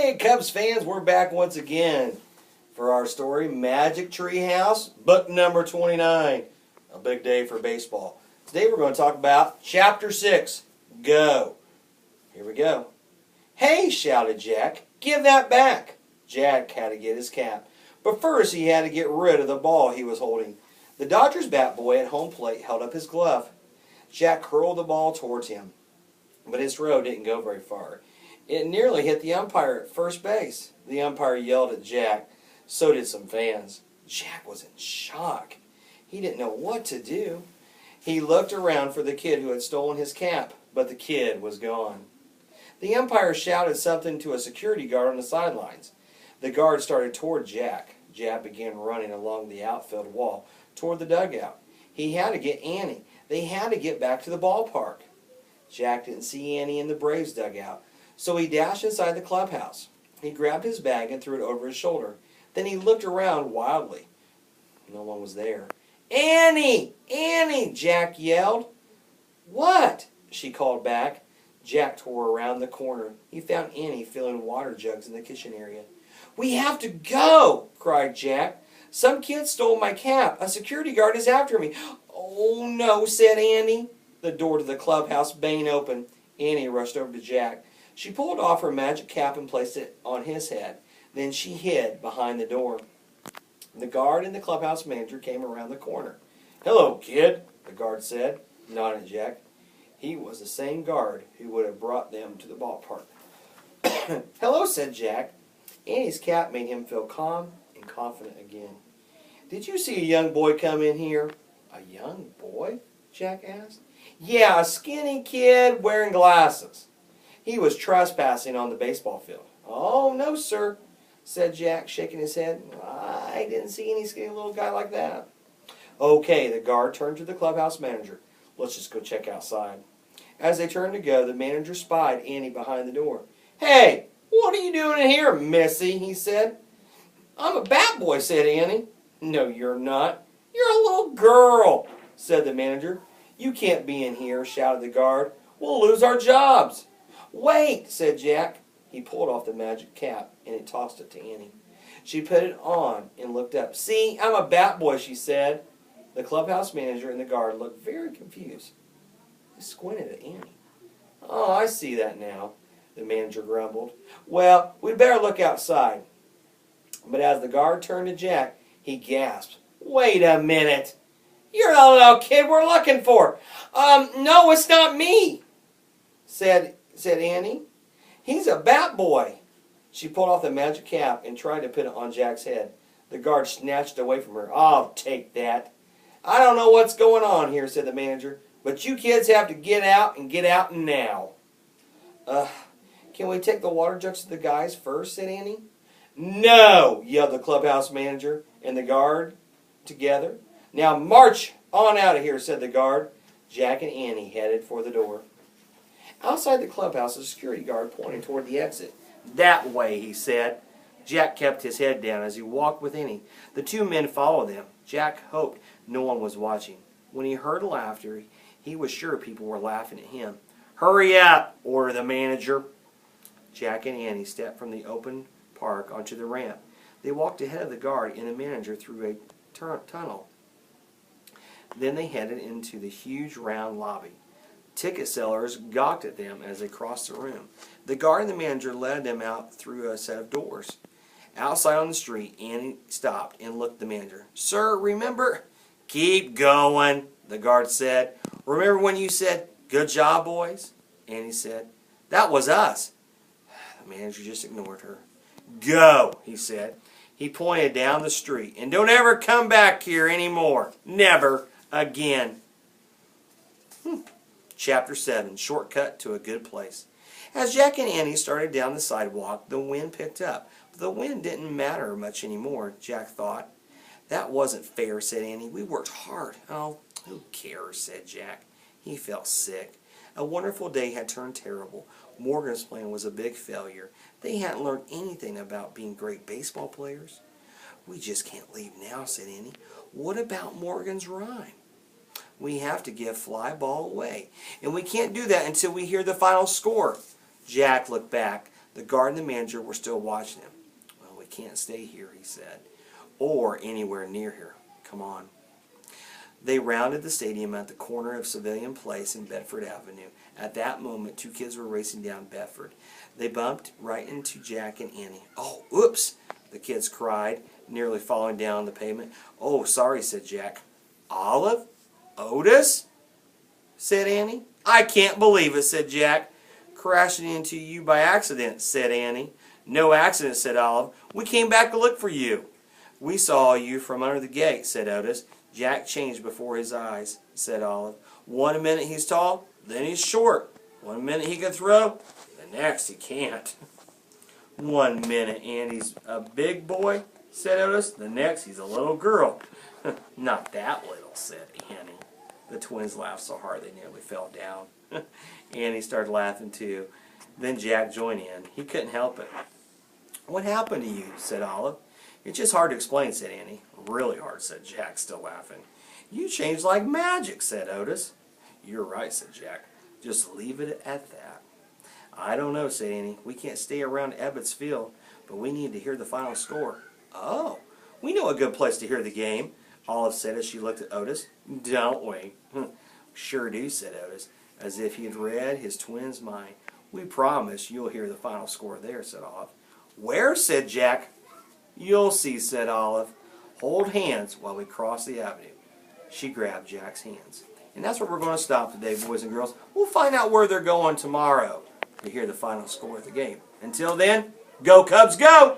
Hey Cubs fans, we're back once again for our story, Magic Tree House, book number 29. A big day for baseball. Today we're going to talk about Chapter 6, Go. Here we go. Hey, shouted Jack, give that back. Jack had to get his cap, but first he had to get rid of the ball he was holding. The Dodgers bat boy at home plate held up his glove. Jack hurled the ball towards him, but his throw didn't go very far. It nearly hit the umpire at first base. The umpire yelled at Jack. So did some fans. Jack was in shock. He didn't know what to do. He looked around for the kid who had stolen his cap, but the kid was gone. The umpire shouted something to a security guard on the sidelines. The guard started toward Jack. Jack began running along the outfield wall toward the dugout. He had to get Annie. They had to get back to the ballpark. Jack didn't see Annie in the Braves dugout, so he dashed inside the clubhouse. He grabbed his bag and threw it over his shoulder. Then he looked around wildly. No one was there. "Annie! Annie!" Jack yelled. "What?" she called back. Jack tore around the corner. He found Annie filling water jugs in the kitchen area. "We have to go!" cried Jack. "Some kid stole my cap. A security guard is after me." "Oh no," said Annie. The door to the clubhouse banged open. Annie rushed over to Jack. She pulled off her magic cap and placed it on his head. Then she hid behind the door. The guard and the clubhouse manager came around the corner. "Hello, kid," the guard said, nodding at Jack. He was the same guard who would have brought them to the ballpark. "Hello," said Jack. Annie's cap made him feel calm and confident again. "Did you see a young boy come in here?" "A young boy?" Jack asked. "Yeah, a skinny kid wearing glasses. He was trespassing on the baseball field." "Oh, no, sir," said Jack, shaking his head. "I didn't see any skinny little guy like that." "Okay," the guard turned to the clubhouse manager. "Let's just go check outside." As they turned to go, the manager spied Annie behind the door. "Hey, what are you doing in here, missy?" he said. "I'm a bat boy," said Annie. "No, you're not. You're a little girl," said the manager. "You can't be in here," shouted the guard. "We'll lose our jobs." "Wait," said Jack. He pulled off the magic cap and he tossed it to Annie. She put it on and looked up. "See, I'm a bat boy," she said. The clubhouse manager and the guard looked very confused. They squinted at Annie. "Oh, I see that now," the manager grumbled. "Well, we'd better look outside." But as the guard turned to Jack, he gasped. "Wait a minute. You're the little kid we're looking for." No, it's not me," said Annie. "He's a bat boy." She pulled off the magic cap and tried to put it on Jack's head. The guard snatched it away from her. "I'll take that." "I don't know what's going on here," said the manager, "but you kids have to get out and get out now." Can we take the water jugs to the guys first?" said Annie. "No," yelled the clubhouse manager and the guard together. "Now march on out of here," said the guard. Jack and Annie headed for the door. Outside the clubhouse, a security guard pointed toward the exit. "That way," he said. Jack kept his head down as he walked with Annie. The two men followed them. Jack hoped no one was watching. When he heard laughter, he was sure people were laughing at him. "Hurry up," ordered the manager. Jack and Annie stepped from the open park onto the ramp. They walked ahead of the guard and the manager through a tunnel. Then they headed into the huge round lobby. Ticket sellers gawked at them as they crossed the room. The guard and the manager led them out through a set of doors. Outside on the street, Annie stopped and looked at the manager. "Sir, remember—" "Keep going," the guard said. "Remember when you said, 'Good job, boys'?" Annie said, "That was us." The manager just ignored her. "Go," he said. He pointed down the street. "And don't ever come back here anymore. Never again." Chapter 7, Shortcut to a Good Place. As Jack and Annie started down the sidewalk, the wind picked up. But the wind didn't matter much anymore, Jack thought. "That wasn't fair," said Annie. "We worked hard." "Oh, who cares," said Jack. He felt sick. A wonderful day had turned terrible. Morgan's plan was a big failure. They hadn't learned anything about being great baseball players. "We just can't leave now," said Annie. "What about Morgan's rhyme?" "We have to give fly ball away, and we can't do that until we hear the final score." Jack looked back. The guard and the manager were still watching him. "Well, we can't stay here," he said, "or anywhere near here. Come on." They rounded the stadium at the corner of Civilian Place and Bedford Avenue. At that moment, two kids were racing down Bedford. They bumped right into Jack and Annie. "Oh, oops!" the kids cried, nearly falling down the pavement. "Oh, sorry," said Jack. "Olive? Otis?" said Annie. "I can't believe it," said Jack. "Crashing into you by accident," said Annie. "No accident," said Olive. "We came back to look for you." "We saw you from under the gate," said Otis. "Jack changed before his eyes," said Olive. "One minute he's tall, then he's short. One minute he can throw, the next he can't." "One minute Andy's a big boy," said Otis. "The next he's a little girl." "Not that little," said Annie. The twins laughed so hard they nearly fell down. Annie started laughing too. Then Jack joined in. He couldn't help it. "What happened to you?" said Olive. "It's just hard to explain," said Annie. "Really hard," said Jack, still laughing. "You changed like magic," said Otis. "You're right," said Jack. "Just leave it at that." "I don't know," said Annie. "We can't stay around Ebbets Field, but we need to hear the final score." "Oh, we know a good place to hear the game," Olive said as she looked at Otis. "Don't we?" "Sure do," said Otis, as if he had read his twin's mind. "We promise you'll hear the final score there," said Olive. "Where?" said Jack. "You'll see," said Olive. "Hold hands while we cross the avenue." She grabbed Jack's hands. And that's where we're going to stop today, boys and girls. We'll find out where they're going tomorrow to hear the final score of the game. Until then, go Cubs, go!